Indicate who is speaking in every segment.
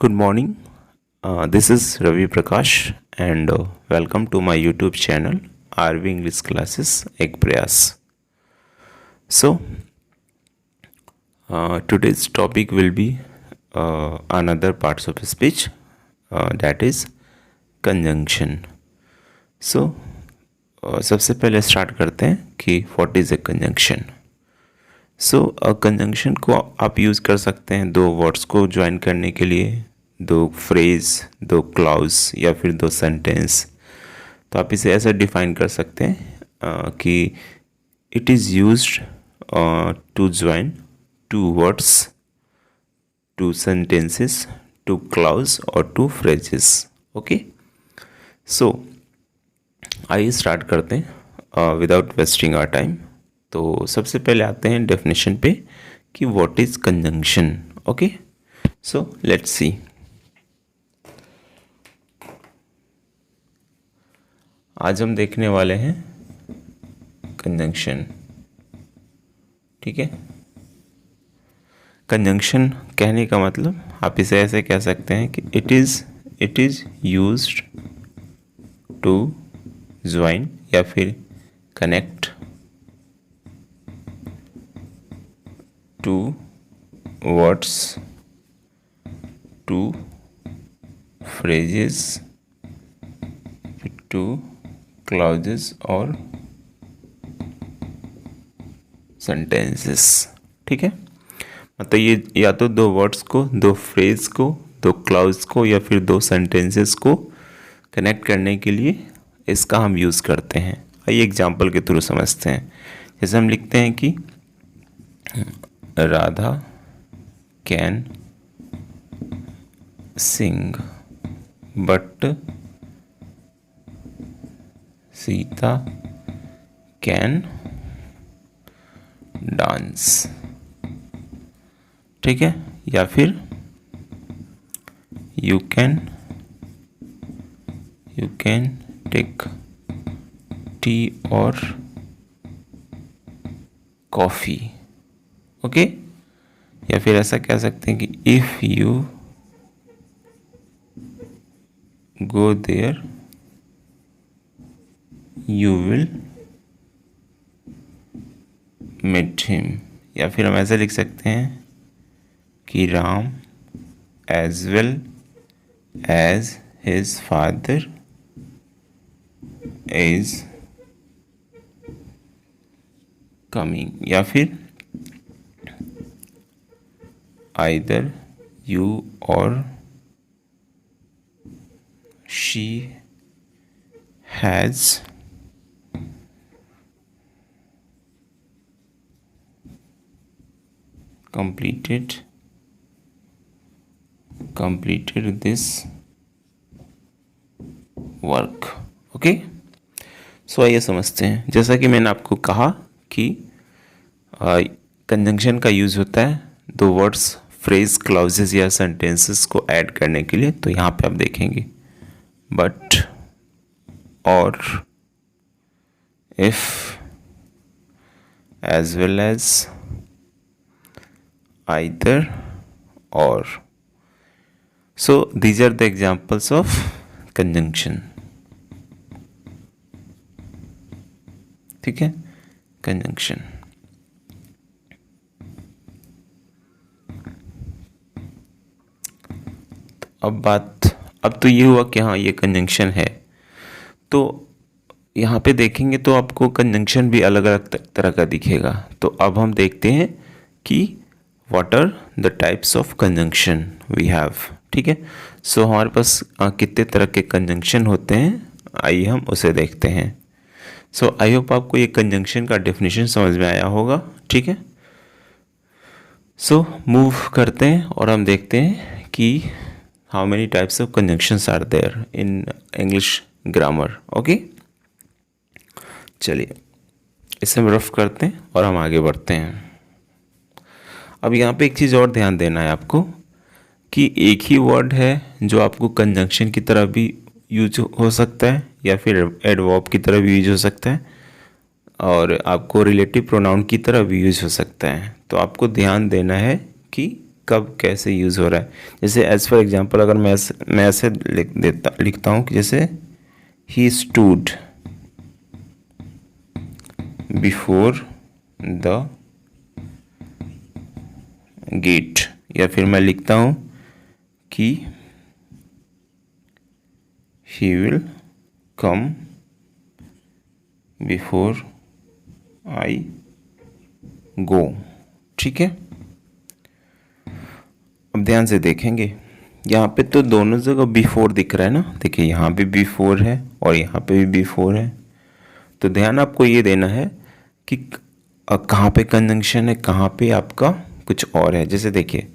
Speaker 1: Good morning. This is Ravi Prakash and welcome to my YouTube channel RV English Classes Ek Prayas. So, today's topic will be another parts of speech that is conjunction. So, सबसे पहले start करते हैं कि what is a conjunction. So conjunction को आप use कर सकते हैं दो वर्ड्स को ज्वाइन करने के लिए, दो फ्रेज, दो क्लॉज या फिर दो सेंटेंस. तो आप इसे ऐसा डिफाइन कर सकते हैं कि it is used to join two words, two sentences, two clauses और टू फ्रेजेस. ओके, सो आइए स्टार्ट करते हैं विदाउट वेस्टिंग आवर टाइम. तो सबसे पहले आते हैं डेफिनेशन पे कि what is conjunction. Okay, so let's see. आज हम देखने वाले हैं कंजंक्शन. ठीक है, कंजंक्शन कहने का मतलब आप इसे ऐसे कह सकते हैं कि it is used to join या फिर connect two words, two phrases, two clauses और सेंटेंसेस. ठीक है, मतलब ये या तो दो वर्ड्स को, दो फ्रेज को, दो क्लॉज को या फिर दो सेंटेंसेस को कनेक्ट करने के लिए इसका हम यूज़ करते हैं. आइए एग्जाम्पल के थ्रू समझते हैं. जैसे हम लिखते हैं कि Radha can sing but Sita can dance. ठीक है, या फिर यू कैन टेक टी और कॉफ़ी. ओके, या फिर ऐसा कह सकते हैं कि if you go there you will meet him. या फिर हम ऐसा लिख सकते हैं कि Ram as well as his father is coming. या फिर either you or she has completed this work. Okay, so आइए समझते हैं. जैसा कि मैंने आपको कहा कि कंजंक्शन का यूज़ होता है दो वर्ड्स, फ्रेज, क्लॉजेस या सेंटेंसेस को ऐड करने के लिए. तो यहाँ पे आप देखेंगे बट, और, if, as well as, either, or. So these are the examples of conjunction. ठीक है, conjunction. अब तो ये हुआ कि हाँ ये कंजंक्शन है. तो यहाँ पे देखेंगे तो आपको कंजंक्शन भी अलग अलग तरह का दिखेगा. तो अब हम देखते हैं कि what are the types of conjunction we have. ठीक है, सो हमारे पास कितने तरह के कंजंक्शन होते हैं, आइए हम उसे देखते हैं. सो आई होप आपको ये कंजंक्शन का डेफिनेशन समझ में आया होगा. ठीक है, सो मूव करते हैं और हम देखते हैं कि how many types of conjunctions are there in English grammar. Okay, चलिए इसे हम रफ करते हैं और हम आगे बढ़ते हैं. अब यहाँ पे एक चीज़ और ध्यान देना है आपको कि एक ही वर्ड है जो आपको कंजंक्शन की तरह भी यूज हो सकता है या फिर एडवर्ब की तरह भी यूज हो सकता है और आपको रिलेटिव प्रोनाउन की तरह भी यूज हो सकता है. तो आपको ध्यान देना है कि कब कैसे यूज़ हो रहा है। जैसे एज फॉर एग्जांपल अगर मैं ऐसे लिखता हूँ कि जैसे he stood before the gate, या फिर मैं लिखता हूँ कि he will come before I गो। ठीक है, अब ध्यान से देखेंगे, यहाँ पे तो दोनों जगह बिफोर दिख रहा है ना। देखिए यहाँ पे बिफोर है और यहाँ पे भी बिफोर है। तो ध्यान आपको ये देना है कि कहाँ पे कंजंक्शन है, कहाँ पे आपका कुछ और है। जैसे देखिए,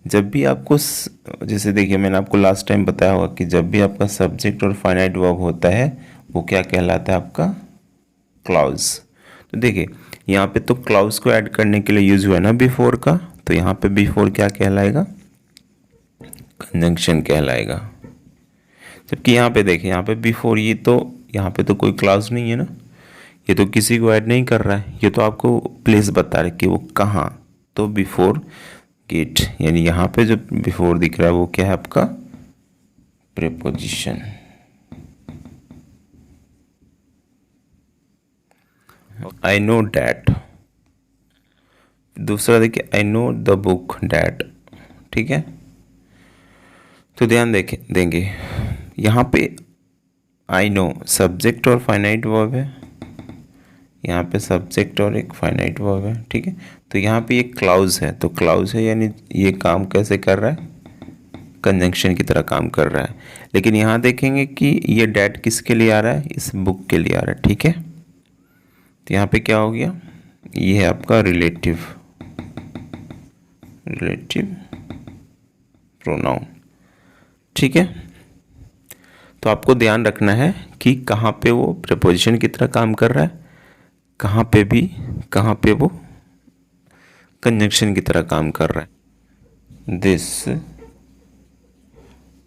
Speaker 1: जब भी आपको जैसे देखिए मैंने आपको लास्ट टाइम बताया होगा कि जब भी आपका सब्जेक्ट और फाइनाइट वर्ब होता है वो क्या कहलाता है, आपका क्लाउज। तो देखिए यहाँ पे तो क्लाउज को ऐड करने के लिए यूज हुआ है ना बिफोर का, तो यहाँ पे बिफोर क्या कहलाएगा, कंजंक्शन कहलाएगा। जबकि यहाँ पे देखिए, यहाँ पे बिफोर, ये तो यहाँ पे तो कोई क्लाउज नहीं है ना, ये तो किसी को ऐड नहीं कर रहा है, ये तो आपको प्लेस बता रहा है कि वो कहाँ। तो बिफोर गेट, यानी यहाँ पे जो बिफोर दिख रहा है वो क्या है, आपका प्रीपोजिशन। आई नो डैट, दूसरा देखिए I know the book that. ठीक है, तो ध्यान देंगे यहाँ पे आई नो सब्जेक्ट और फाइनाइट वर्ब है, यहाँ पे सब्जेक्ट और एक फाइनाइट वर्ब है। ठीक है, तो यहाँ पे एक क्लाउज है, तो क्लाउज है यानी ये काम कैसे कर रहा है, कंजंक्शन की तरह काम कर रहा है। लेकिन यहाँ देखेंगे कि ये डैट किसके लिए आ रहा है, इस बुक के लिए आ रहा है। ठीक है, तो यहाँ पे क्या हो गया, ये है आपका रिलेटिव प्रोनाउन। ठीक है, तो आपको ध्यान रखना है कि कहाँ पे वो प्रीपोजिशन की तरह काम कर रहा है, कहाँ पे वो कंजंक्शन की तरह काम कर रहा है। दिस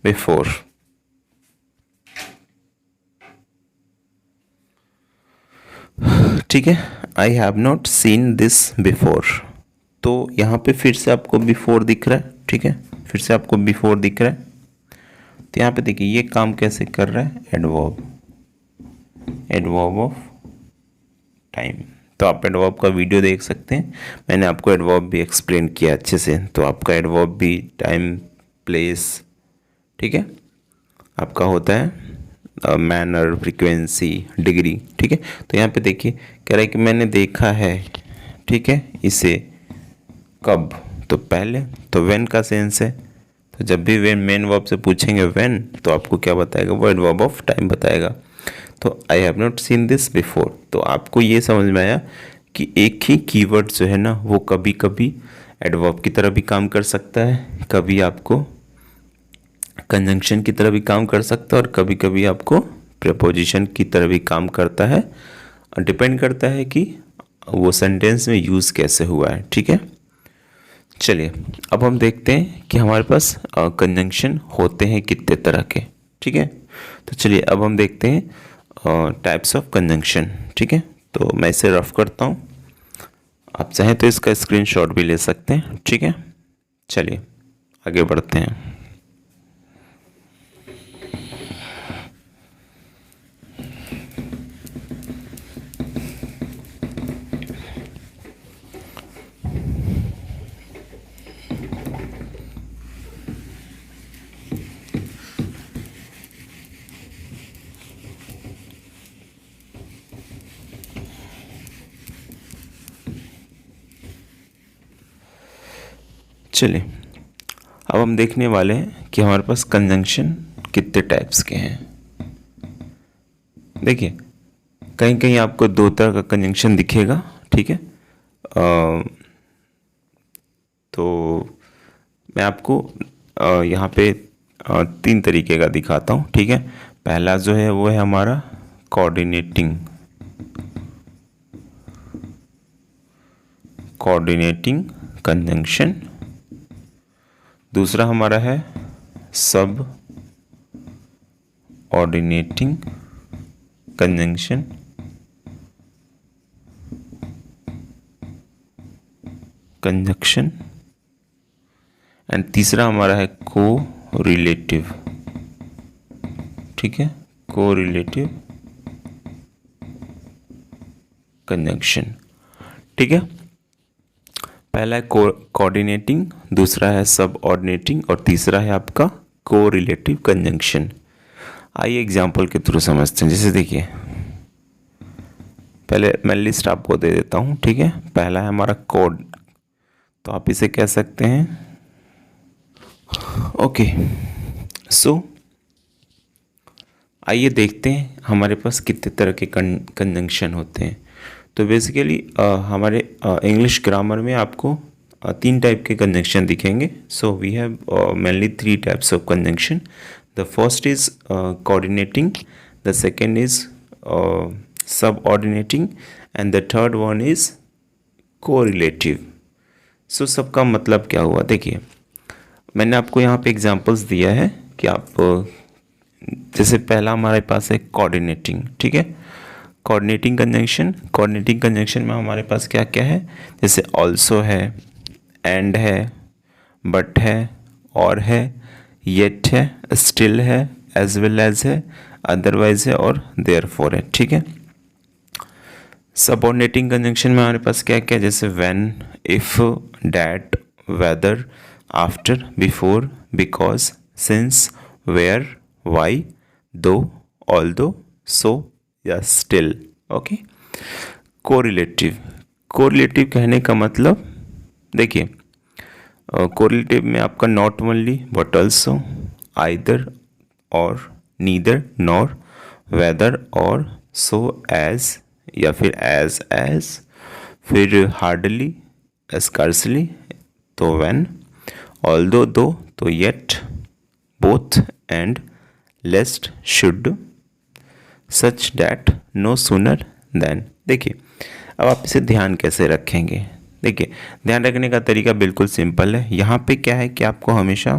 Speaker 1: बिफोर, ठीक है, I have not seen this before, तो यहाँ पे फिर से आपको बिफोर दिख रहा है। ठीक है, फिर से आपको बिफोर दिख रहा है। तो यहाँ पे देखिए ये काम कैसे कर रहा है, एडवर्ब ऑफ टाइम। तो आप एडवर्ब का वीडियो देख सकते हैं, मैंने आपको एडवर्ब भी एक्सप्लेन किया अच्छे से। तो आपका एडवर्ब भी टाइम, प्लेस, ठीक है, आपका होता है मैनर, फ्रीक्वेंसी, डिग्री। ठीक है, तो यहाँ पे देखिए कह रहा है कि मैंने देखा है, ठीक है, इसे कब, तो पहले, तो व्हेन का सेंस है। तो जब भी व्हेन मेन वर्ब से पूछेंगे व्हेन, तो आपको क्या बताएगा, वो एडवर्ब ऑफ टाइम बताएगा। तो I have not seen this before, तो आपको ये समझ में आया कि एक ही कीवर्ड जो है ना वो कभी कभी एडवर्ब की तरह भी काम कर सकता है, कभी आपको कंजंक्शन की तरह भी काम कर सकता है, और कभी कभी आपको प्रीपोजिशन की तरह भी काम करता है। डिपेंड करता है कि वो सेंटेंस में यूज़ कैसे हुआ है। ठीक है, चलिए अब हम देखते हैं कि हमारे पास कंजंक्शन होते हैं कितने तरह के। ठीक है, तो चलिए अब हम देखते हैं टाइप्स ऑफ कंजंक्शन। ठीक है, तो मैं इसे रफ करता हूँ, आप चाहें तो इसका स्क्रीनशॉट भी ले सकते हैं। ठीक है, चलिए आगे बढ़ते हैं। चलिए अब हम देखने वाले हैं कि हमारे पास कंजंक्शन कितने टाइप्स के हैं। देखिए कहीं कहीं आपको दो तरह का कंजंक्शन दिखेगा। ठीक है, तो मैं आपको यहाँ पे तीन तरीके का दिखाता हूँ। ठीक है, पहला जो है वो है हमारा कोऑर्डिनेटिंग कंजंक्शन। दूसरा हमारा है सब ऑर्डिनेटिंग कंजंक्शन। एंड तीसरा हमारा है को रिलेटिव, ठीक है, को रिलेटिव कंजंक्शन, ठीक है। पहला है कोऑर्डिनेटिंग, दूसरा है सब ऑर्डिनेटिंग और तीसरा है आपका को रिलेटिव कंजंक्शन। आइए एग्जाम्पल के थ्रू समझते हैं। जैसे देखिए, पहले मैं लिस्ट आपको दे देता हूँ, ठीक है। पहला है हमारा कोड, तो आप इसे कह सकते हैं ओके। सो आइए देखते हैं हमारे पास कितने तरह के कंजंक्शन होते हैं। तो बेसिकली हमारे इंग्लिश ग्रामर में आपको 3 टाइप के कंजंक्शन दिखेंगे। So we have mainly 3 types of conjunction. The first is coordinating, the second is subordinating and the third one is correlative. So सबका मतलब क्या हुआ, देखिए मैंने आपको यहाँ पे एग्जांपल्स दिया है कि आप जैसे पहला हमारे पास है कोऑर्डिनेटिंग, ठीक है। कोऑर्डिनेटिंग कंजंक्शन में हमारे पास क्या क्या है, जैसे ऑल्सो है, एंड है, बट है, और है, येट है, स्टिल है, एज वेल एज है, अदरवाइज है और देयरफॉर है, ठीक है। सबऑर्डिनेटिंग कंजंक्शन में हमारे पास क्या क्या, जैसे when, if, that, whether, after, before, because, since, where, why, though, although, so या स्टिल, ओके। कोरिलेटिव कहने का मतलब, देखिए कोरिलेटिव में आपका not only but also, either or, neither nor, whether or, so as या फिर एज, फिर हार्डली, स्कार्सली तो व्हेन, ऑल्दो दो तो yet, both and, lest should, such that, no sooner than. देखिए अब आप इसे ध्यान कैसे रखेंगे, देखिए ध्यान रखने का तरीका बिल्कुल सिंपल है। यहाँ पे क्या है कि आपको हमेशा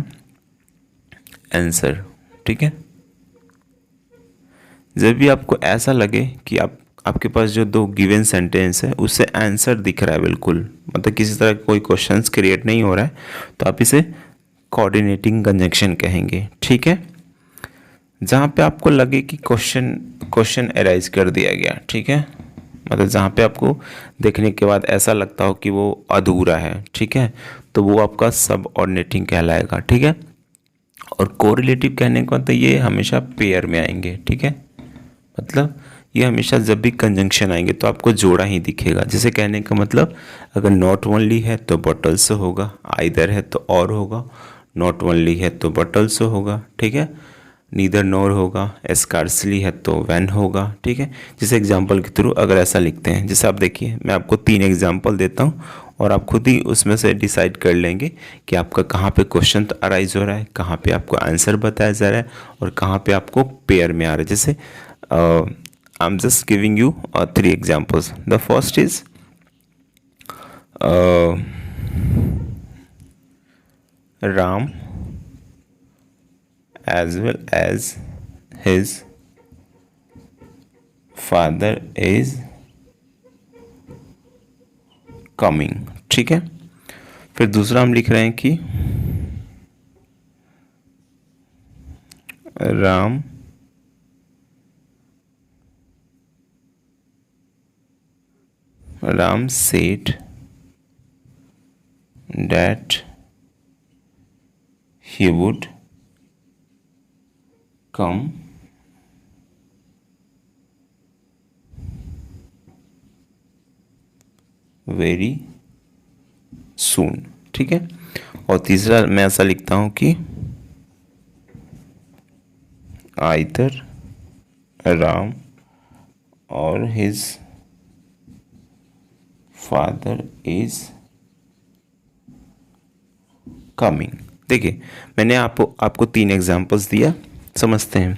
Speaker 1: आंसर, ठीक है, जब भी आपको ऐसा लगे कि आपके पास जो 2 गिवन सेंटेंस है उससे आंसर दिख रहा है बिल्कुल, मतलब किसी तरह कोई क्वेश्चंस क्रिएट नहीं हो रहा है, तो आप इसे कोऑर्डिनेटिंग कंजंक्शन कहेंगे, ठीक है। जहाँ पे आपको लगे कि क्वेश्चन एराइज कर दिया गया, ठीक है, मतलब जहाँ पे आपको देखने के बाद ऐसा लगता हो कि वो अधूरा है, ठीक है, तो वो आपका सबऑर्डिनेटिंग कहलाएगा, ठीक है। और कोरिलेटिव कहने का तो ये हमेशा पेयर में आएंगे, ठीक है, मतलब ये हमेशा जब भी कंजंक्शन आएंगे तो आपको जोड़ा ही दिखेगा। जैसे कहने का मतलब, अगर नॉट ओनली है तो बट ऑल्सो होगा, आइदर है तो और होगा, नॉट ओनली है तो बट ऑल्सो होगा, ठीक है, नीदर नॉर होगा, स्कार्सली है तो व्हेन होगा, ठीक है। जैसे एग्जांपल के थ्रू अगर ऐसा लिखते हैं, जैसे आप देखिए मैं आपको 3 एग्जांपल देता हूँ और आप खुद ही उसमें से डिसाइड कर लेंगे कि आपका कहाँ पे क्वेश्चन अराइज हो रहा है, कहाँ पे आपको आंसर बताया जा रहा है और कहाँ पे आपको पेयर में आ रहा है। जैसे I'm just giving you 3 examples. The first is Ram as well as his father is coming, ठीक है। फिर दूसरा हम लिख रहे हैं कि Ram said that he would come very soon, ठीक है। और तीसरा मैं ऐसा लिखता हूँ कि either Ram or his father is coming। देखिए मैंने आपको 3 एग्जांपल्स दिया, समझते हैं।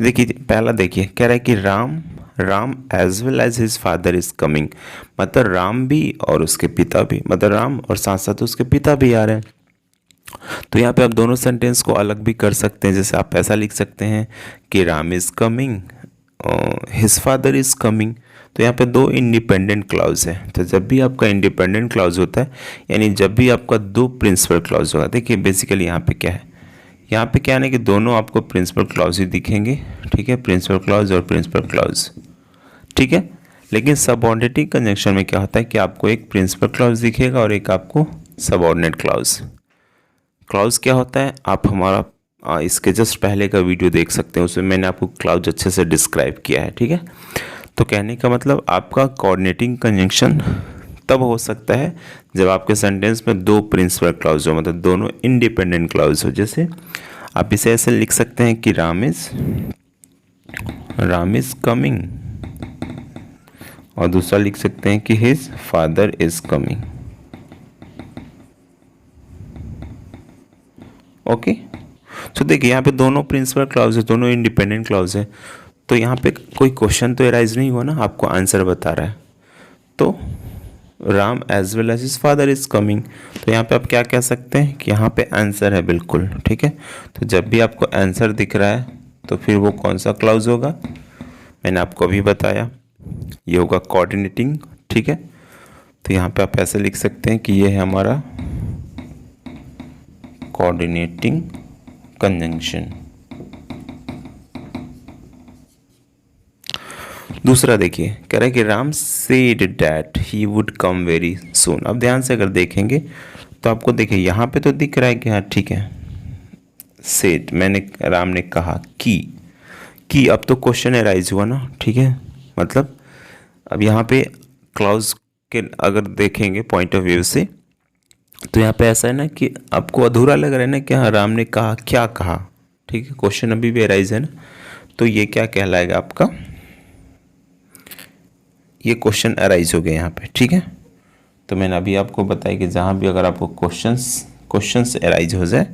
Speaker 1: देखिए पहला देखिए कह रहा है कि Ram as well as his father is coming, मतलब राम भी और उसके पिता भी, मतलब राम और साथ साथ उसके पिता भी आ रहे हैं। तो यहाँ पे आप दोनों सेंटेंस को अलग भी कर सकते हैं। जैसे आप ऐसा लिख सकते हैं कि Ram is coming, his father is coming, तो यहाँ पे दो इंडिपेंडेंट क्लाउज है। तो जब भी आपका इंडिपेंडेंट क्लाउज होता है, यानी जब भी आपका दो प्रिंसिपल क्लाउज होगा, देखिए बेसिकली यहाँ पे क्या है, यहाँ पे क्या है ना कि दोनों आपको प्रिंसिपल क्लाउज ही दिखेंगे, ठीक है, प्रिंसिपल क्लाउज और प्रिंसिपल क्लाउज, ठीक है। लेकिन सबऑर्डिनेटिंग कंजंक्शन में क्या होता है कि आपको एक प्रिंसिपल क्लाउज दिखेगा और एक आपको सबऑर्डिनेट क्लाउज। क्लाउज क्या होता है, आप हमारा इसके जस्ट पहले का वीडियो देख सकते हैं, उसमें मैंने आपको क्लाउज अच्छे से डिस्क्राइब किया है, ठीक है। तो कहने का मतलब आपका कोऑर्डिनेटिंग कंजंक्शन तब हो सकता है जब आपके सेंटेंस में दो प्रिंसिपल क्लाउज हो, मतलब दोनों इंडिपेंडेंट क्लाउज हो। जैसे आप इसे ऐसे लिख सकते हैं कि राम इज कमिंग, और दूसरा लिख सकते हैं कि his father is coming. Okay, तो देखिए यहाँ पे दोनों प्रिंसिपल क्लाउज है, दोनों इंडिपेंडेंट क्लाउज है, तो यहाँ पे कोई क्वेश्चन तो एराइज नहीं हुआ ना, आपको आंसर बता रहा है। तो Ram as well as his father is coming, तो यहाँ पे आप क्या कह सकते हैं कि यहाँ पे आंसर है बिल्कुल, ठीक है। तो जब भी आपको आंसर दिख रहा है तो फिर वो कौन सा क्लाउज होगा, मैंने आपको अभी बताया, ये होगा कोऑर्डिनेटिंग, ठीक है। तो यहाँ पे आप ऐसे लिख सकते हैं कि ये है हमारा कोऑर्डिनेटिंग कंजंक्शन। दूसरा देखिए, कह रहा है कि Ram said that he would come very soon. अब ध्यान से अगर देखेंगे तो आपको देखिए यहाँ पे तो दिख रहा है कि हाँ ठीक है, सेड राम ने कहा कि अब तो क्वेश्चन एराइज हुआ ना, ठीक है। मतलब अब यहाँ पे क्लाउज के अगर देखेंगे पॉइंट ऑफ व्यू से, तो यहाँ पे ऐसा है ना कि आपको अधूरा लग रहा है ना कि हाँ राम ने कहा, क्या कहा, ठीक है, क्वेश्चन अभी भी एराइज है ना। तो ये क्या कहलाएगा आपका, ये क्वेश्चन अराइज हो गया यहाँ पे, ठीक है। तो मैंने अभी आपको बताया कि जहाँ भी अगर आपको क्वेश्चंस अराइज हो जाए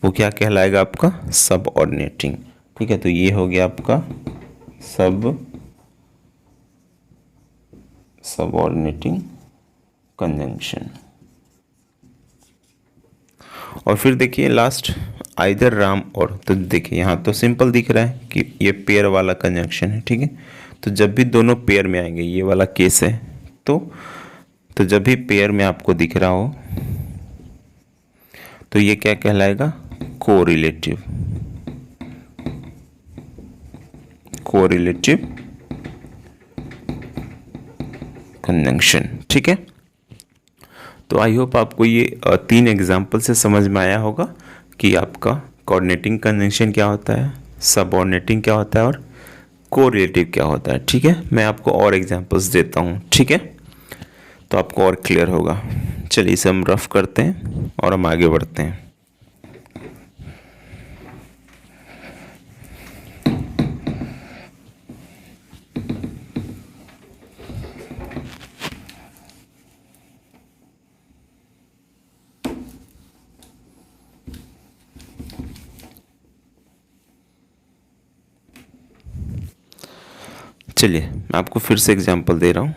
Speaker 1: वो क्या कहलाएगा आपका सबऑर्डिनेटिंग, ठीक है। तो ये हो गया आपका सबऑर्डिनेटिंग कंजंक्शन। और फिर देखिए लास्ट आइदर राम और, तो देखिए यहाँ तो सिंपल दिख रहा है कि ये पेयर वाला कंजंक्शन है, ठीक है। तो जब भी दोनों पेयर में आएंगे, ये वाला केस है, तो जब भी पेयर में आपको दिख रहा हो तो ये क्या कहलाएगा, कोरिलेटिव कंजंक्शन, ठीक है। तो आई होप आपको ये 3 एग्जाम्पल से समझ में आया होगा कि आपका कोऑर्डिनेटिंग कंजंक्शन क्या होता है, सबऑर्डिनेटिंग क्या होता है और कोरिलेटिव क्या होता है, ठीक है। मैं आपको और एग्जांपल्स देता हूँ, ठीक है, तो आपको और क्लियर होगा। चलिए इसे हम रफ करते हैं और हम आगे बढ़ते हैं। चलिए मैं आपको फिर से एग्जांपल दे रहा हूँ,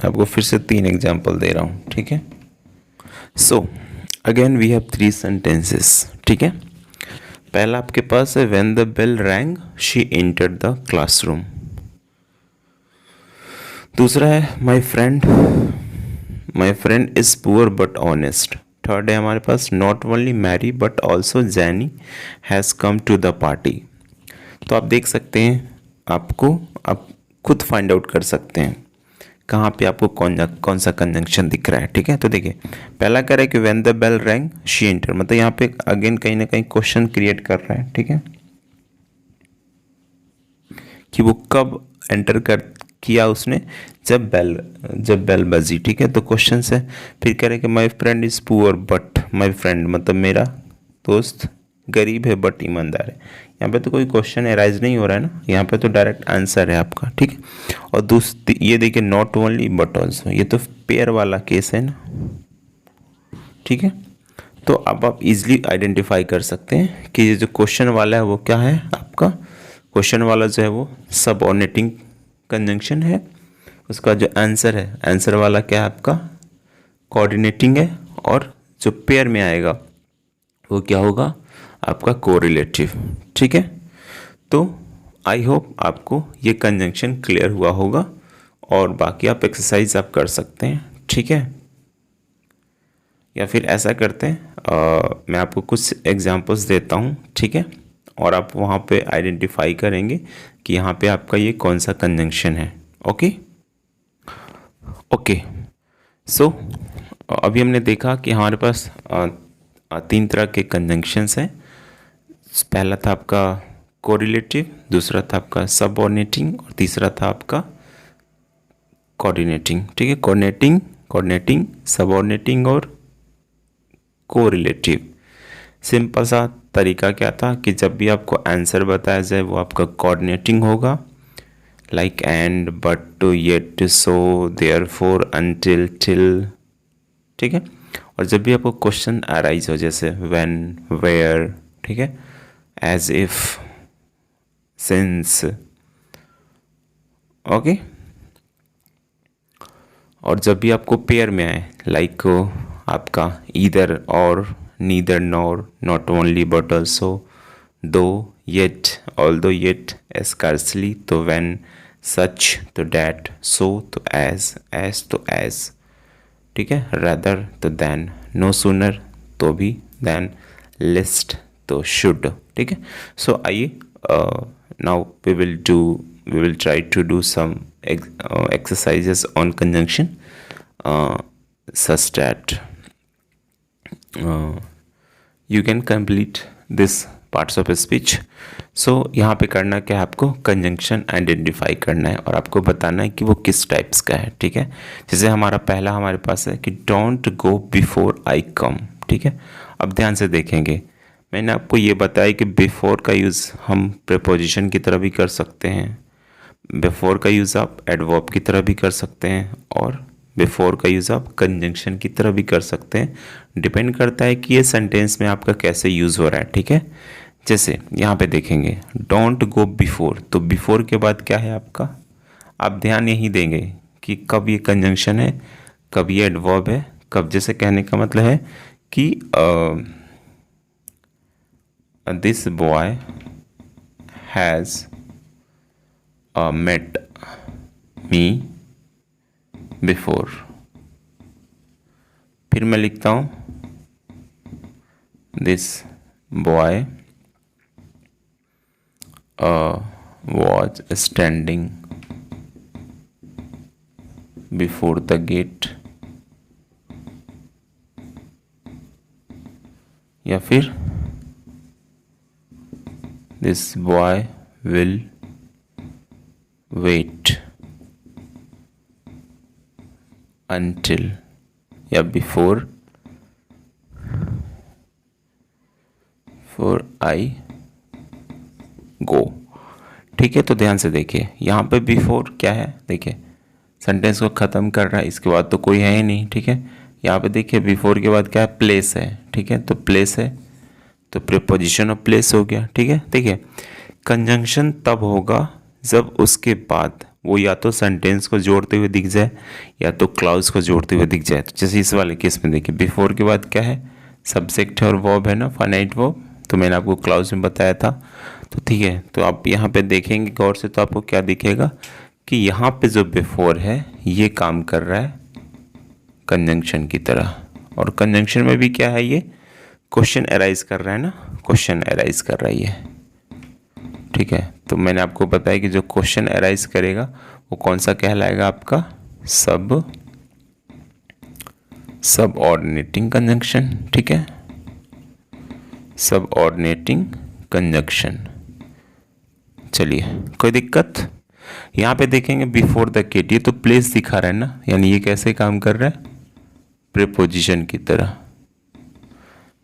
Speaker 1: आपको फिर से 3 एग्जांपल दे रहा हूँ, ठीक है। So again we have 3 sentences, ठीक है। पहला आपके पास है when the bell rang she entered the classroom. दूसरा है my friend is poor but honest. Third है हमारे पास not only Mary but also Jenny has come to the party. तो आप देख सकते हैं, आप खुद फाइंड आउट कर सकते हैं कहाँ पे आपको कौन सा कंजंक्शन दिख रहा है, ठीक है। तो देखिए पहला कह रहा है कि when the bell rang she enter, मतलब यहाँ पे अगेन कहीं ना कहीं क्वेश्चन क्रिएट कर रहा है, ठीक है, कि वो कब एंटर किया उसने, जब बेल बजी, ठीक है। तो क्वेश्चन है, फिर कह रहे हैं कि my friend is poor but, my friend मतलब मेरा दोस्त गरीब है बट ईमानदार है। यहाँ पे तो कोई क्वेश्चन एराइज नहीं हो रहा है ना, यहाँ पे तो डायरेक्ट आंसर है आपका, ठीक है। और दूसरी ये देखिए नॉट ओनली बट ऑल्सो, ये तो पेयर वाला केस है ना, ठीक है। तो अब आप इजीली आइडेंटिफाई कर सकते हैं कि ये जो क्वेश्चन वाला है वो क्या है, आपका क्वेश्चन वाला जो है वो सबऑर्डिनेटिंग कंजंक्शन है, उसका जो आंसर है, आंसर वाला क्या है आपका कोऑर्डिनेटिंग है, और जो पेयर में आएगा वो क्या होगा आपका कोरिलेटिव, ठीक है। तो आई होप आपको ये कंजंक्शन क्लियर हुआ होगा और बाकी आप एक्सरसाइज आप कर सकते हैं, ठीक है। या फिर ऐसा करते हैं, मैं आपको कुछ एग्जांपल्स देता हूँ, ठीक है, और आप वहाँ पे आइडेंटिफाई करेंगे कि यहाँ पे आपका ये कौन सा कंजंक्शन है। Okay okay. सो अभी हमने देखा कि हमारे पास 3 तरह के कंजंक्शंस हैं। पहला था आपका कोरिलेटिव, दूसरा था आपका सबऑर्डिनेटिंग और तीसरा था आपका कोऑर्डिनेटिंग, ठीक है। कोऑर्डिनेटिंग, सबऑर्डिनेटिंग और कोरिलेटिव। सिंपल सा तरीका क्या था कि जब भी आपको आंसर बताया जाए वो आपका कोऑर्डिनेटिंग होगा, like and, but, too, yet, so, therefore, until, till, ठीक है। और जब भी आपको क्वेश्चन अराइज हो जैसे व्हेन, वेयर, ठीक है, एज इफ, सिंस, ओके। और जब भी आपको पेयर में आए, लाइक आपका ईदर और, neither nor, not only but also, दो, येट, ऑल्दो, येट, स्कार्सली तो व्हेन, सच तो डैट, सो तो एज तो एज, ठीक है, रादर तो देन, नो सूनर तो भी, देन, लिस्ट तो शुड, ठीक है। सो आइए now we will try to do some exercises on conjunction such that you can complete this parts of speech. So यहाँ पे करना क्या है, आपको कंजंक्शन आइडेंटिफाई करना है और आपको बताना है कि वो किस टाइप्स का है, ठीक है। जैसे हमारे पास है कि डोंट गो बिफोर आई कम, ठीक है। अब ध्यान से देखेंगे, मैंने आपको ये बताया कि बिफोर का यूज़ हम प्रीपोजिशन की तरह भी कर सकते हैं, बिफोर का यूज़ आप एडवर्ब की तरह भी कर सकते हैं और बिफोर का यूज़ आप कंजंक्शन की तरह भी कर सकते हैं। डिपेंड करता है कि ये सेंटेंस में आपका कैसे यूज़ हो रहा है, ठीक है। जैसे यहाँ पे देखेंगे डोंट गो बिफोर, तो बिफोर के बाद क्या है आपका, आप ध्यान यही देंगे कि कब ये कंजंक्शन है, कब ये एडवर्ब है, कब। जैसे कहने का मतलब है कि this boy has met me before। फिर मैं लिखता हूँ this boy was standing before the gate, या फिर this boy will wait until, या before I go, ठीक है। तो ध्यान से देखिए यहाँ पे बिफोर क्या है, देखिए सेंटेंस को ख़त्म कर रहा है, इसके बाद तो कोई है ही नहीं, ठीक है। यहाँ पे देखिए बिफोर के बाद क्या है, प्लेस है, ठीक है। तो प्लेस है तो प्रीपोजिशन ऑफ प्लेस हो गया, ठीक है। देखिए कंजंक्शन तब होगा जब उसके बाद वो या तो सेंटेंस को जोड़ते हुए दिख जाए या तो क्लाउज को जोड़ते हुए दिख जाए। तो जैसे इस वाले केस में देखिए बिफोर के बाद क्या है, सब्जेक्ट है और वर्ब है ना, फाइनाइट वर्ब, तो मैंने आपको क्लाउज में बताया था। तो ठीक है, तो आप यहाँ पे देखेंगे गौर से तो आपको क्या दिखेगा कि यहाँ पे जो बिफोर है ये काम कर रहा है कंजंक्शन की तरह, और कंजंक्शन में भी क्या है, ये क्वेश्चन अराइज कर रहा है ना, क्वेश्चन अराइज कर रहा है ये, ठीक है। तो मैंने आपको बताया कि जो क्वेश्चन अराइज करेगा वो कौन सा कहलाएगा, आपका सबऑर्डिनेटिंग कंजंक्शन, ठीक है, सबऑर्डिनेटिंग कंजंक्शन। चलिए कोई दिक्कत, यहाँ पे देखेंगे बिफोर द गेट, ये तो प्लेस दिखा रहा है ना, यानी ये कैसे काम कर रहा है, प्रीपोजिशन की तरह,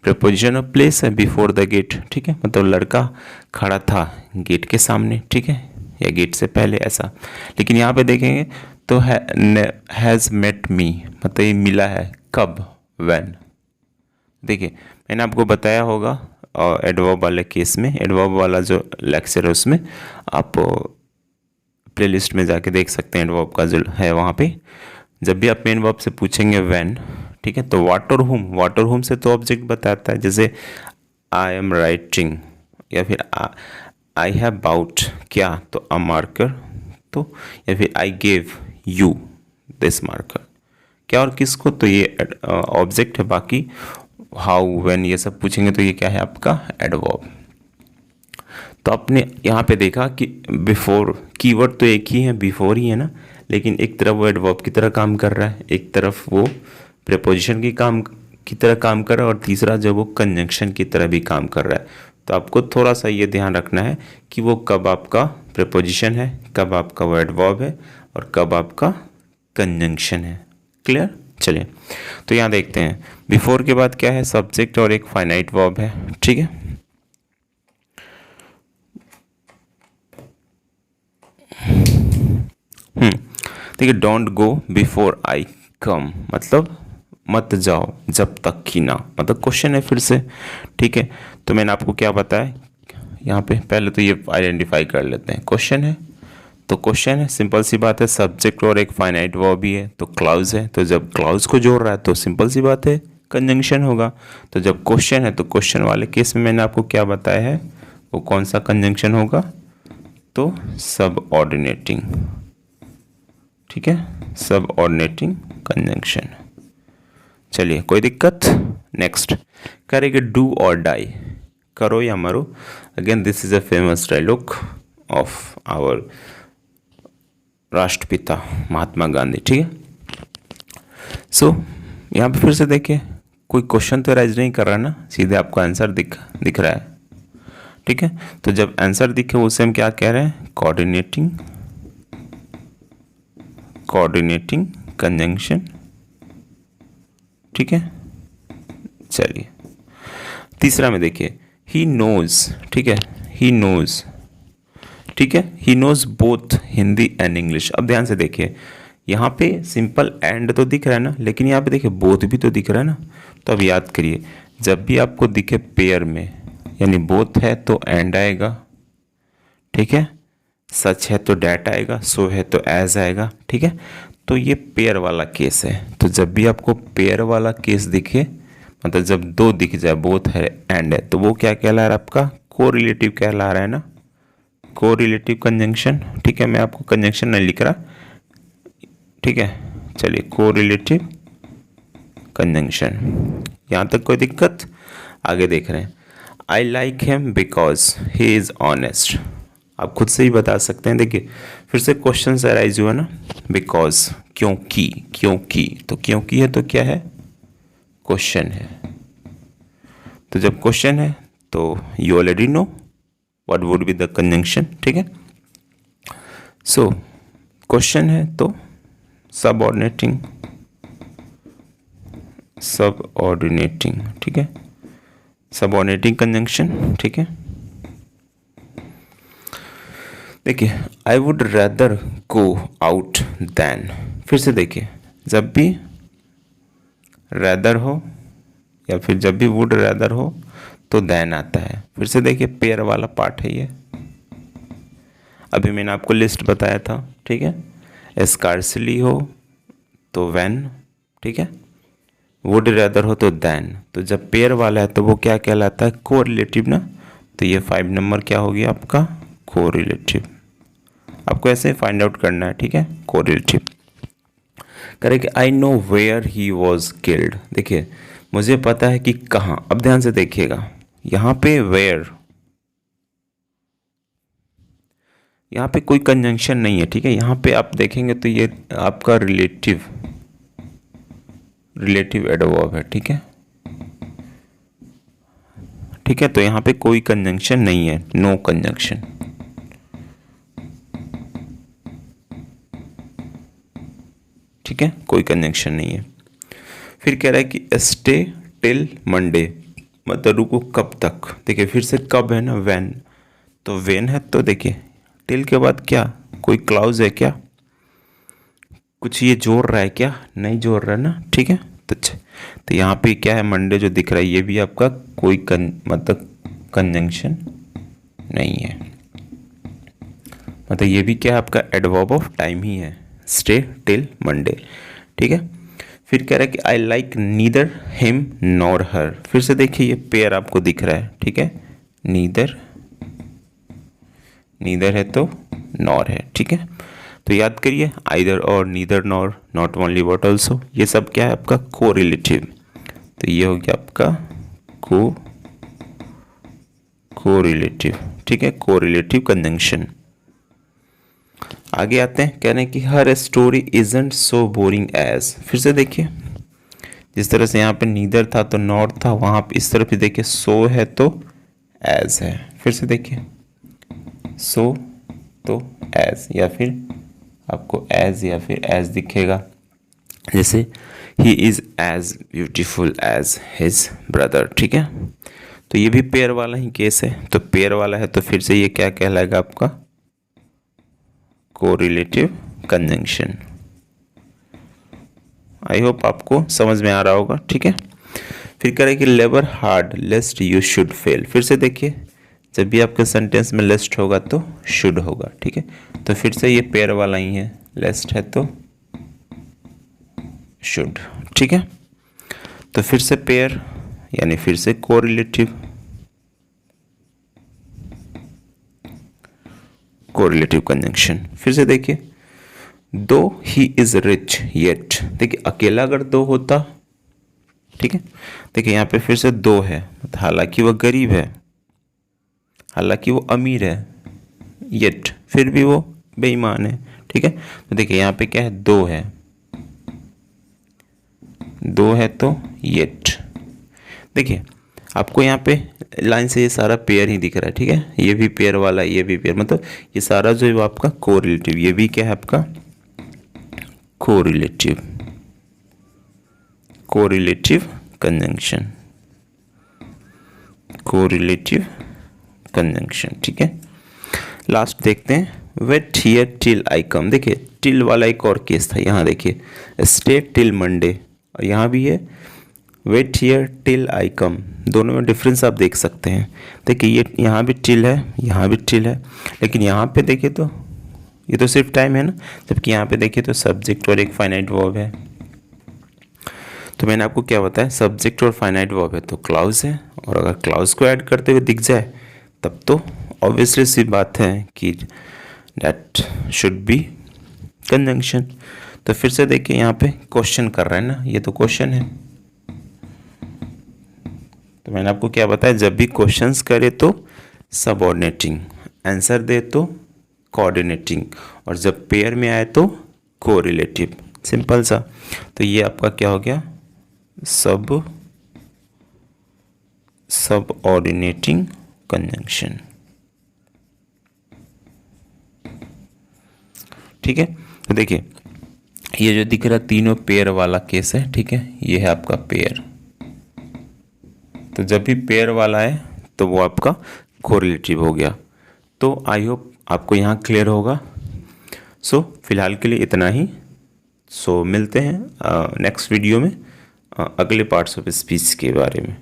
Speaker 1: प्रीपोजिशन ऑफ प्लेस है बिफोर द गेट, ठीक है, मतलब लड़का खड़ा था गेट के सामने, ठीक है, या गेट से पहले ऐसा। लेकिन यहाँ पे देखेंगे तो हैज़ मेट मी, मतलब ये मिला है कब, व्हेन। देखिए मैंने आपको बताया होगा एडवर्ब वाले केस में, एडवर्ब वाला जो लेक्चर है उसमें आप प्लेलिस्ट में जाके देख सकते हैं, एडवर्ब का जो है वहाँ पे। जब भी आप मेन वर्ब से पूछेंगे व्हेन, ठीक है, तो व्हाट और हुम, व्हाट और हुम से तो ऑब्जेक्ट बताता है, जैसे आई एम राइटिंग, या फिर आई हैव बाउट क्या, तो अ मार्कर, तो या फिर I gave, you this marker, क्या और किसको, तो ये ऑब्जेक्ट है। बाकी हाउ, व्हेन ये सब पूछेंगे तो ये क्या है आपका एडवर्ब। तो आपने यहाँ पे देखा कि बिफोर कीवर्ड तो एक ही है, बिफोर ही है ना, लेकिन एक तरफ वो एडवर्ब की तरह काम कर रहा है, एक तरफ वो प्रीपोजिशन की तरह काम कर रहा है, और तीसरा जब वो कंजंक्शन की तरह भी काम कर रहा है। तो आपको थोड़ा सा ये ध्यान रखना है कि वो कब आपका प्रीपोजिशन है, कब आपका वो एडवर्ब है, और कब आपका कंजंक्शन है। क्लियर? चलिए तो यहाँ देखते हैं, बिफोर के बाद क्या है, सब्जेक्ट और एक फाइनाइट वर्ब है। ठीक है, देखिए डोंट गो बिफोर आई कम, मतलब मत जाओ जब तक कि ना, मतलब क्वेश्चन है फिर से। ठीक है, तो मैंने आपको क्या बताया यहाँ पे, पहले तो ये आइडेंटिफाई कर लेते हैं, क्वेश्चन है तो क्वेश्चन है, सिंपल सी बात है, सब्जेक्ट और एक फाइनाइट वर्ब भी है, तो क्लाउज है, तो जब क्लाउज को जोड़ रहा है तो सिंपल सी बात है कंजंक्शन होगा। तो जब क्वेश्चन है तो क्वेश्चन वाले केस में मैंने आपको क्या बताया है, वो कौन सा कंजंक्शन होगा, तो सब ऑर्डिनेटिंग। ठीक है, सब ऑर्डिनेटिंग कंजंक्शन। चलिए कोई दिक्कत? नेक्स्ट करेंगे डू और डाई, करो या मरो। Again this is a famous dialogue of our राष्ट्रपिता महात्मा गांधी। ठीक है, सो यहाँ पे फिर से देखिए, कोई क्वेश्चन तो राइज नहीं कर रहा ना, सीधे आपको आंसर दिख रहा है। ठीक है, तो जब आंसर दिखे उसे हम क्या कह रहे हैं, कोऑर्डिनेटिंग कंजंक्शन। ठीक है, चलिए तीसरा में देखिए, ही नोज। ठीक है, ही नोज। ठीक है, he knows both Hindi and English. अब ध्यान से देखिए, यहाँ पे सिंपल एंड तो दिख रहा है ना, लेकिन यहाँ पे देखिए बोथ भी तो दिख रहा है ना। तो अब याद करिए, जब भी आपको दिखे पेयर में, यानी बोथ है तो एंड आएगा। ठीक है, सच है तो डैट आएगा, सो है तो एज आएगा। ठीक है, तो ये पेयर वाला केस है। तो जब भी आपको पेयर वाला केस दिखे, मतलब जब दो दिख जाए, बोथ है एंड है, तो वो क्या कहला रहा है आपका, कोरिलेटिव कहला रहा है ना, कोरिलेटिव कंजंक्शन। ठीक है, मैं आपको कंजंक्शन नहीं लिख रहा। ठीक है, चलिए कोरिलेटिव कंजंक्शन, यहाँ तक कोई दिक्कत? आगे देख रहे हैं, I like him because he is honest. आप खुद से ही बता सकते हैं। देखिए फिर से क्वेश्चन से अराइज हुआ ना, बिकॉज, क्योंकि, तो क्योंकि है तो क्या है, क्वेश्चन है। तो जब क्वेश्चन है तो you already know what would be the conjunction. ठीक है, सो क्वेश्चन है तो सबऑर्डिनेटिंग। ठीक है, सबऑर्डिनेटिंग कंजंक्शन। ठीक है, देखिए I would rather go out than. फिर से देखिए, जब भी रैदर हो या फिर जब भी वुड रैदर हो तो दैन आता है। फिर से देखिए पेयर वाला पार्ट है ये, अभी मैंने आपको लिस्ट बताया था। ठीक है, स्कार्सली हो तो व्हेन। ठीक है, वुड रैदर हो तो दैन। तो जब पेयर वाला है तो वो क्या कहलाता है, कोरिलेटिव ना। तो ये 5 नंबर क्या हो गया आपका, कोरिलेटिव। आपको ऐसे फाइंड आउट करना है। ठीक है, कोरिलेटिव करेंगे। I know where he was killed. देखिए मुझे पता है कि कहाँ। अब ध्यान से देखिएगा, यहाँ पे वेयर, यहाँ पे कोई कंजंक्शन नहीं है। ठीक है, यहाँ पे आप देखेंगे तो ये आपका रिलेटिव एडवर्ब है। ठीक है, ठीक है, तो यहाँ पे कोई कंजंक्शन नहीं है, नो कंजंक्शन। ठीक है, कोई कंजंक्शन नहीं है। फिर कह रहा है कि स्टे टिल मंडे, मतलब रुको कब तक। देखिए फिर से कब है ना, व्हेन, तो व्हेन है तो देखिए टिल के बाद क्या, कोई क्लाउज है क्या, कुछ ये जोड़ रहा है क्या, नहीं जोड़ रहा है ना। ठीक है, तो यहाँ पे क्या है, मंडे जो दिख रहा है ये भी आपका कोई मतलब कंजंक्शन नहीं है, मतलब ये भी क्या है आपका एडवर्ब ऑफ टाइम ही है, स्टे टिल मंडे। ठीक है, फिर कह रहा है कि I like neither him nor her. फिर से देखिए ये पेयर आपको दिख रहा है। ठीक है, नीदर है तो नॉर है। ठीक है, तो याद करिए, either or, neither nor, not only, but also, ये सब क्या है आपका कोरिलेटिव। तो ये हो गया आपका कोरिलेटिव, ठीक है, कोरिलेटिव कंजंक्शन। आगे आते हैं, कह रहे हैं कि हर story isn't so boring as. फिर से देखिए, जिस तरह से यहाँ पे नीदर था तो नॉट था, वहाँ पे इस तरफ भी देखिए सो है तो एज है। फिर से देखिए, सो तो एज, या फिर आपको एज या फिर एज दिखेगा, जैसे he is as beautiful as his brother, ठीक है। तो ये भी पेयर वाला ही केस है, तो पेयर वाला है तो फिर से ये क्या कहलाएगा आपका कोरिलेटिव कंजंक्शन। आई होप आपको समझ में आ रहा होगा, ठीक है। फिर करें कि labour hard लेस्ट you should fail. फिर से देखिए, जब भी आपके सेंटेंस में लेस्ट होगा तो शुड होगा, ठीक है। तो फिर से ये पेयर वाला ही है, लेस्ट है तो शुड, ठीक है। तो फिर से पेयर यानी फिर से कोरिलेटिव कंजंक्शन। फिर से देखिए, दो ही इज रिच येट। देखिए अकेला अगर दो होता, ठीक है, देखिए यहाँ पे फिर से दो है, हालांकि वो गरीब है, हालांकि वो अमीर है, येट फिर भी वो बेईमान है, ठीक है। तो देखिए यहाँ पे क्या है, दो है, दो है तो येट। देखिए आपको यहाँ पे लाइन से ये सारा पेयर ही दिख रहा है, ठीक है, ये भी पेयर वाला, ये भी पेयर, मतलब ये सारा जो है वो आपका कोरिलेटिव, ये भी क्या है आपका कोरिलेटिव कंजंक्शन, कोरिलेटिव कंजंक्शन, ठीक है। लास्ट देखते हैं, वेट हियर टिल आई कम। देखिए टिल वाला एक और केस था, यहाँ देखिए स्टे टिल मंडे, और यहाँ भी है वेट हियर टिल आई कम। दोनों में डिफरेंस आप देख सकते हैं। देखिए ये यहाँ भी टिल है, यहाँ भी टिल है, लेकिन यहाँ पे देखिए तो ये तो सिर्फ टाइम है ना, जबकि यहाँ पे देखिए तो सब्जेक्ट और एक फाइनाइट वर्ब है। तो मैंने आपको क्या बताया, सब्जेक्ट और फाइनाइट वर्ब है तो क्लाउज है, और अगर क्लाउज को ऐड करते हुए दिख जाए तब तो ऑब्वियसली सी बात है कि दैट शुड बी कंजंक्शन। तो फिर से देखिए यहाँ पे क्वेश्चन कर रहा है ना, ये तो क्वेश्चन है। तो मैंने आपको क्या बताया, जब भी क्वेश्चंस करे तो सबऑर्डिनेटिंग, आंसर दे तो कोऑर्डिनेटिंग, और जब पेयर में आए तो कोरिलेटिव, सिंपल सा। तो ये आपका क्या हो गया, सबऑर्डिनेटिंग कंजंक्शन, ठीक है। तो देखिए ये जो दिख रहा तीनों पेयर वाला केस है, ठीक है, ये है आपका पेयर। तो जब भी पेयर वाला है तो वो आपका कोरिलेटिव हो गया। तो आई होप आपको यहाँ क्लियर होगा। सो फिलहाल के लिए इतना ही। सो मिलते हैं नेक्स्ट वीडियो में अगले पार्ट्स ऑफ स्पीच के बारे में,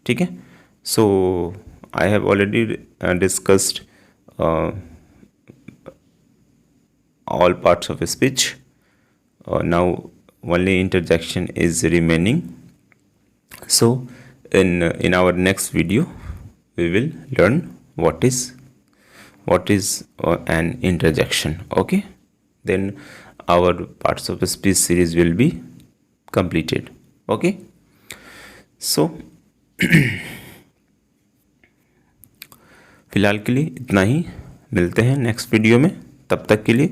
Speaker 1: ठीक है। So I have already discussed all parts of speech. Now only interjection is remaining. So in our next video we will learn what is an interjection. Okay, then our parts of speech series will be completed. Okay, so फिलहाल के लिए इतना ही, मिलते हैं next video में। तब तक के लिए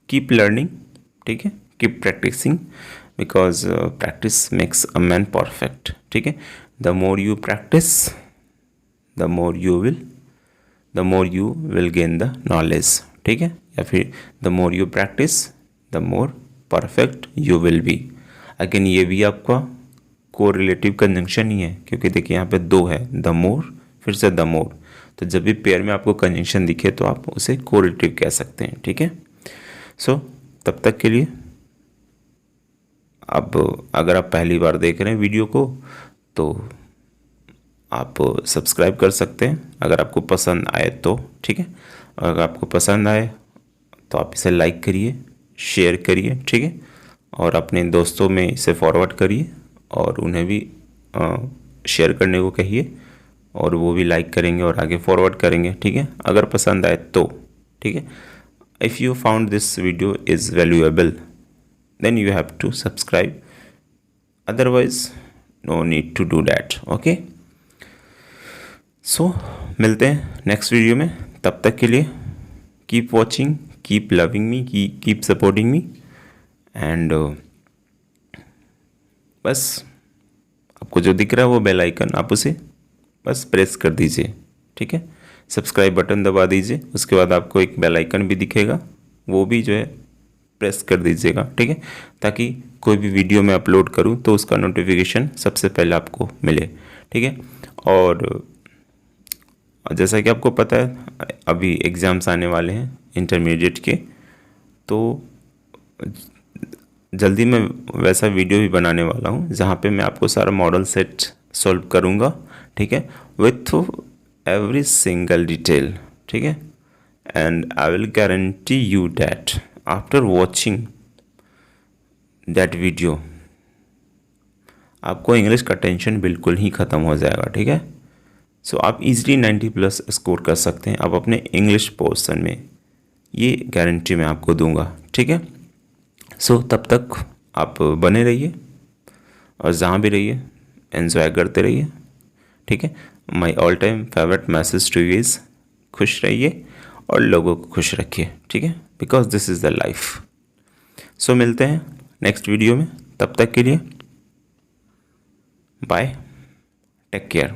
Speaker 1: कीप लर्निंग, ठीक है, keep practising, because practice makes a man perfect, ठीक है। The more you practise the more you will gain the knowledge, ठीक है, या फिर the more you practise the more perfect you will be. Again ये भी आपका कोरिलेटिव कंजंक्शन ही है, क्योंकि देखिए यहाँ पे दो है, द मोर फिर से द मोर। तो जब भी पेयर में आपको कंजंक्शन दिखे तो आप उसे कोरिलेटिव कह सकते हैं, ठीक है। सो तब तक के लिए, अब अगर आप पहली बार देख रहे हैं वीडियो को तो आप सब्सक्राइब कर सकते हैं, अगर आपको पसंद आए तो, ठीक है। अगर आपको पसंद आए तो आप इसे लाइक करिए, शेयर करिए, ठीक है, और अपने दोस्तों में इसे फॉरवर्ड करिए और उन्हें भी शेयर करने को कहिए, और वो भी लाइक करेंगे और आगे फॉरवर्ड करेंगे, ठीक है, अगर पसंद आए तो। ठीक है. If you found this video is valuable, then you have to subscribe. Otherwise, no need to do that. Okay. So मिलते हैं नेक्स्ट वीडियो में. तब तक के लिए keep watching, keep loving me, keep supporting me. And बस आपको जो दिख रहा है वो बेल आइकन, आप उसे बस प्रेस कर दीजिए. ठीक है. सब्सक्राइब बटन दबा दीजिए. उसके बाद आपको एक बेल आइकन भी दिखेगा, वो भी जो है प्रेस कर दीजिएगा. ठीक है. ताकि कोई भी वीडियो मैं अपलोड करूं तो उसका नोटिफिकेशन सबसे पहले आपको मिले. ठीक है. और जैसा कि आपको पता है अभी एग्ज़ाम्स आने वाले हैं इंटरमीडिएट के, तो जल्दी मैं वैसा वीडियो भी बनाने वाला हूँ जहाँ पे मैं आपको सारा मॉडल सेट सॉल्व करूँगा. ठीक है. With every single detail. ठीक है. And I will guarantee you that after watching that video आपको इंग्लिश का टेंशन बिल्कुल ही ख़त्म हो जाएगा. ठीक है. सो आप इजीली 90+ स्कोर कर सकते हैं अब अपने इंग्लिश पोर्शन में, ये गारंटी मैं आपको दूंगा. ठीक है. सो तब तक आप बने रहिए और जहाँ भी रहिए एंजॉय करते रहिए. ठीक है. My all time favourite message to you is खुश रहिए और लोगों को खुश रखिए. ठीक है. Because this is the life. So मिलते हैं नेक्स्ट वीडियो में. तब तक के लिए बाय, टेक केयर.